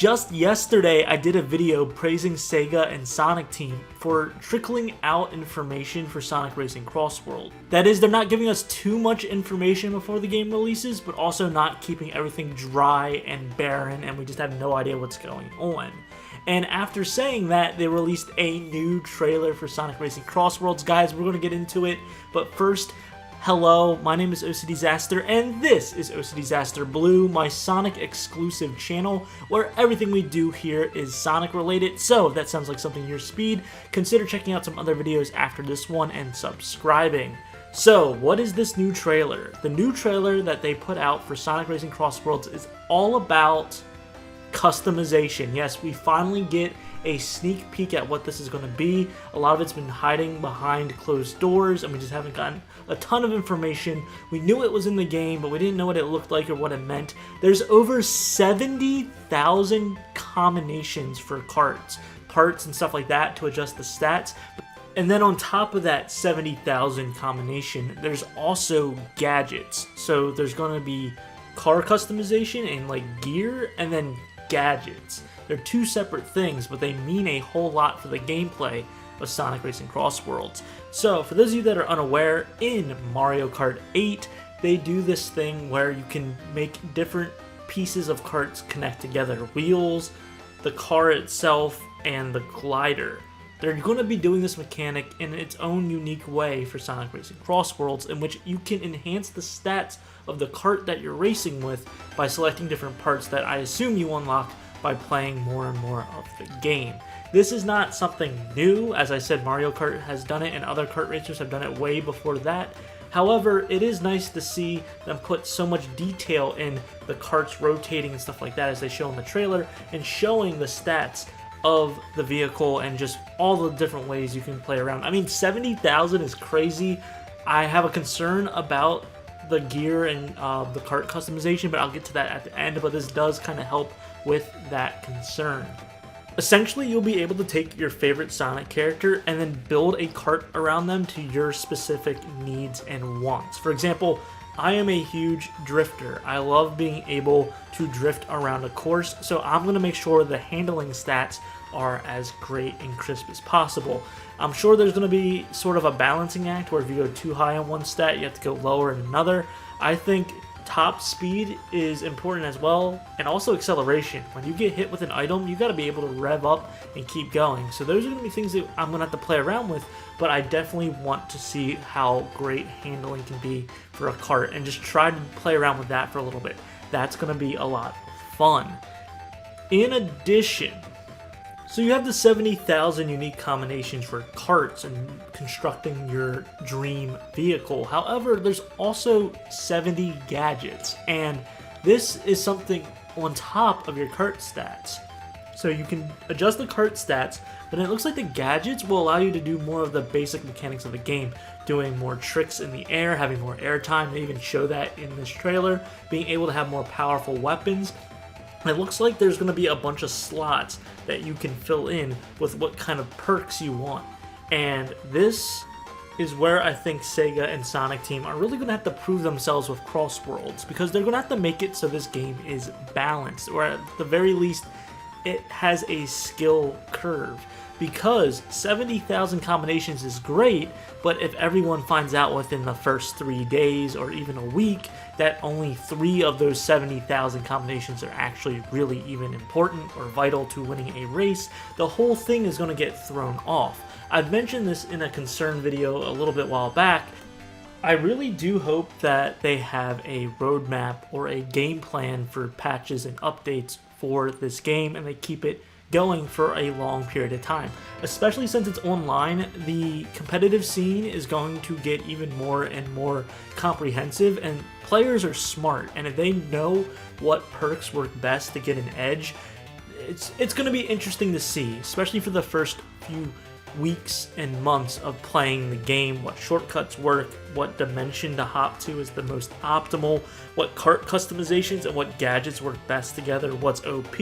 Just yesterday, I did a video praising Sega and Sonic Team for trickling out information for Sonic Racing CrossWorlds. That is, they're not giving us too much information before the game releases, but also not keeping everything dry and barren, and we just have no idea what's going on. And after saying that, they released a new trailer for Sonic Racing CrossWorlds. Guys, we're going to get into it, but first, hello, my name is OCDsaster, and this is OCDsaster Blue, my Sonic exclusive channel, where everything we do here is Sonic related. So if that sounds like something your speed, consider checking out some other videos after this one and subscribing. So what is this new trailer? The new trailer that they put out for Sonic Racing CrossWorlds is all about customization. Yes, we finally get a sneak peek at what this is going to be. A lot of it's been hiding behind closed doors, and we just haven't gotten a ton of information. We knew it was in the game, but we didn't know what it looked like or what it meant. There's over 70,000 combinations for parts and stuff like that to adjust the stats. And then on top of that 70,000 combination, there's also gadgets. So there's going to be car customization and like gear, and then gadgets. They're two separate things, but they mean a whole lot for the gameplay of Sonic Racing CrossWorlds. So, for those of you that are unaware, in Mario Kart 8, they do this thing where you can make different pieces of karts connect together. Wheels, the car itself, and the glider. They're going to be doing this mechanic in its own unique way for Sonic Racing CrossWorlds, in which you can enhance the stats of the kart that you're racing with by selecting different parts that I assume you unlock by playing more and more of the game. This is not something new. As I said, Mario Kart has done it and other kart racers have done it way before that. However, it is nice to see them put so much detail in the karts rotating and stuff like that as they show in the trailer, and showing the stats of the vehicle and just all the different ways you can play around. I mean, 70,000 is crazy. I have a concern about the gear and the kart customization, but I'll get to that at the end. But this does kind of help with that concern. Essentially, you'll be able to take your favorite Sonic character and then build a kart around them to your specific needs and wants. For example, I am a huge drifter. I love being able to drift around a course, so I'm going to make sure the handling stats are as great and crisp as possible. I'm sure there's going to be sort of a balancing act where if you go too high on one stat, you have to go lower in another. I think top speed is important as well, and also acceleration. When you get hit with an item, you got to be able to rev up and keep going. So those are going to be things that I'm going to have to play around with, but I definitely want to see how great handling can be for a kart and just try to play around with that for a little bit. That's going to be a lot of fun. In addition, so you have the 70,000 unique combinations for karts and constructing your dream vehicle. However, there's also 70 gadgets, and this is something on top of your kart stats. So you can adjust the kart stats, but it looks like the gadgets will allow you to do more of the basic mechanics of the game, doing more tricks in the air, having more airtime. They even show that in this trailer, being able to have more powerful weapons. It looks like there's going to be a bunch of slots that you can fill in with what kind of perks you want. And this is where I think Sega and Sonic Team are really going to have to prove themselves with CrossWorlds, because they're going to have to make it so this game is balanced, or at the very least, it has a skill curve. Because 70,000 combinations is great, but if everyone finds out within the first 3 days or even a week that only 3 of those 70,000 combinations are actually really even important or vital to winning a race, the whole thing is going to get thrown off. I've mentioned this in a concern video a little bit while back. I really do hope that they have a roadmap or a game plan for patches and updates for this game, and they keep it going for a long period of time. Especially since it's online, the competitive scene is going to get even more and more comprehensive, and players are smart, and if they know what perks work best to get an edge, it's going to be interesting to see, especially for the first few weeks and months of playing the game, what shortcuts work, what dimension to hop to is the most optimal, what kart customizations and what gadgets work best together, what's OP,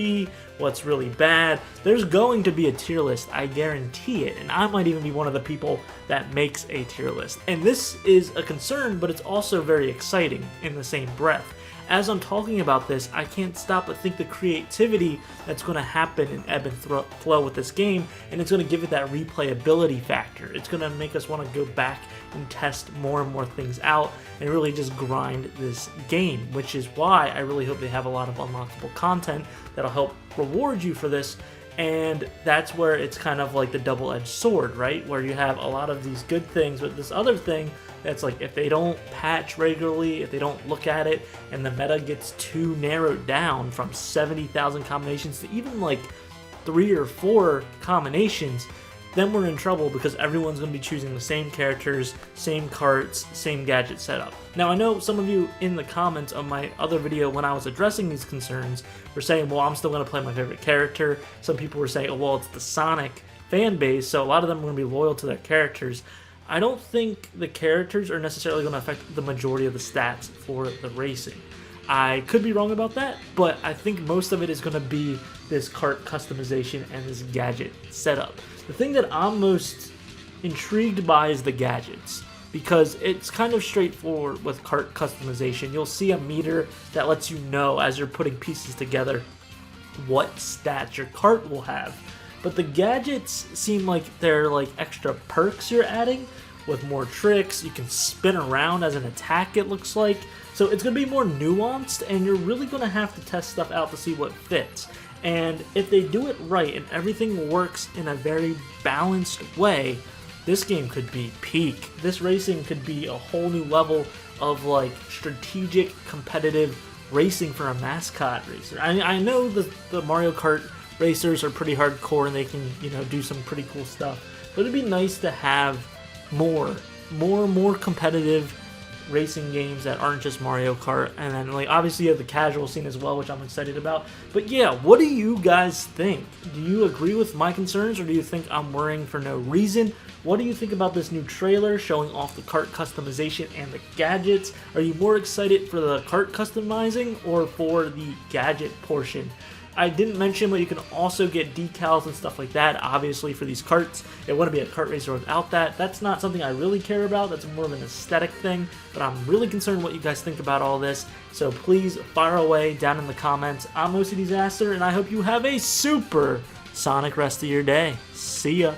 what's really bad. There's going to be a tier list, I guarantee it, and I might even be one of the people that makes a tier list. And this is a concern, but it's also very exciting in the same breath, as I'm talking about this, I can't stop but think the creativity that's going to happen in ebb and flow with this game, and it's going to give it that replayability factor. It's going to make us want to go back and test more and more things out and really just grind this game, which is why I really hope they have a lot of unlockable content that'll help reward you for this. And that's where it's kind of like the double-edged sword, right? Where you have a lot of these good things, but this other thing that's like, if they don't patch regularly, if they don't look at it, and the meta gets too narrowed down from 70,000 combinations to even like 3 or 4 combinations, then we're in trouble because everyone's going to be choosing the same characters, same carts, same gadget setup. Now, I know some of you in the comments of my other video when I was addressing these concerns were saying, well, I'm still going to play my favorite character. Some people were saying, oh, well, it's the Sonic fan base, so a lot of them are going to be loyal to their characters. I don't think the characters are necessarily going to affect the majority of the stats for the racing. I could be wrong about that, but I think most of it is going to be this cart customization and this gadget setup. The thing that I'm most intrigued by is the gadgets, because it's kind of straightforward with cart customization. You'll see a meter that lets you know as you're putting pieces together what stats your cart will have. But the gadgets seem like they're like extra perks you're adding with more tricks. You can spin around as an attack, it looks like. So it's going to be more nuanced, and you're really going to have to test stuff out to see what fits. And if they do it right and everything works in a very balanced way, this game could be peak. This racing could be a whole new level of like strategic, competitive racing for a mascot racer. I know the Mario Kart racers are pretty hardcore and they can, you know, do some pretty cool stuff. But it'd be nice to have more competitive racing games that aren't just Mario Kart. And then like obviously you have the casual scene as well, which I'm excited about. But yeah, what do you guys think? Do you agree with my concerns, or do you think I'm worrying for no reason? What do you think about this new trailer showing off the cart customization and the gadgets? Are you more excited for the cart customizing or for the gadget portion? I didn't mention, but you can also get decals and stuff like that, obviously, for these carts. It wouldn't be a kart racer without that. That's not something I really care about. That's more of an aesthetic thing, but I'm really concerned what you guys think about all this. So please fire away down in the comments. I'm OCDsaster, and I hope you have a super Sonic rest of your day. See ya.